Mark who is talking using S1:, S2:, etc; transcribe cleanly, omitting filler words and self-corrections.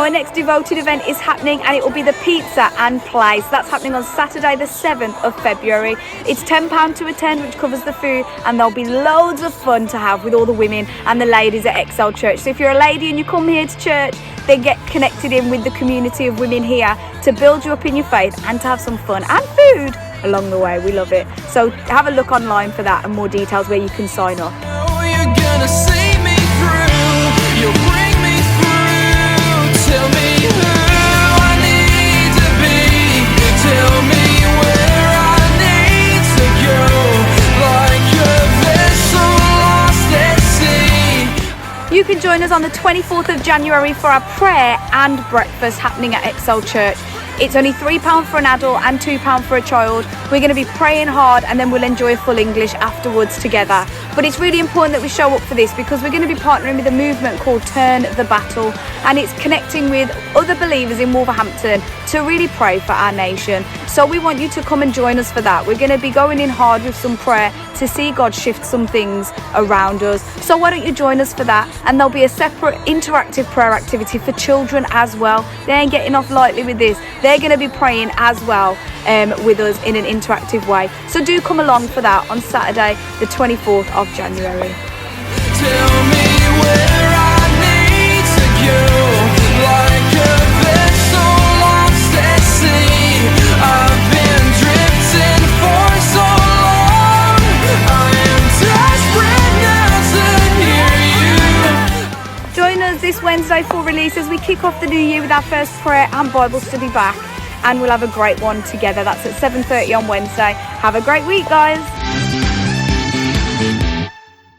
S1: My next devoted event is happening, and it will be the Pizza and Play. So that's happening on Saturday the 7th of February. It's £10 to attend, which covers the food, and there'll be loads of fun to have with all the women and the ladies at Excel Church. So if you're a lady and you come here to church, then get connected in with the community of women here to build you up in your faith and to have some fun and food along the way. We love it. So have a look online for that and more details where you can sign up.
S2: You're gonna see me through. You'll bring me through. Tell me who I need to be. Tell me where I need to go. Like a vessel lost at sea.
S1: You can join us on the 24th of January for our prayer and breakfast happening at Excel Church. It's only £3 for an adult and £2 for a child. We're going to be praying hard, and then we'll enjoy full English afterwards together. But it's really important that we show up for this, because we're going to be partnering with a movement called Turn the Battle, and it's connecting with other believers in Wolverhampton to really pray for our nation. So we want you to come and join us for that. We're going to be going in hard with some prayer to see God shift some things around us. So why don't you join us for that? And there'll be a separate interactive prayer activity for children as well. They ain't getting off lightly with this. They're going to be praying as well with us in an interactive way. So do come along for that on Saturday the 24th of January.
S2: Tell me where I need to go. Like a vessel lost at sea. I've been drifting for so long. I am desperate now to hear you.
S1: Join us this Wednesday for release as we kick off the new year with our first prayer and Bible study back, and we'll have a great one together. That's at 7:30 on Wednesday. Have a great week, guys.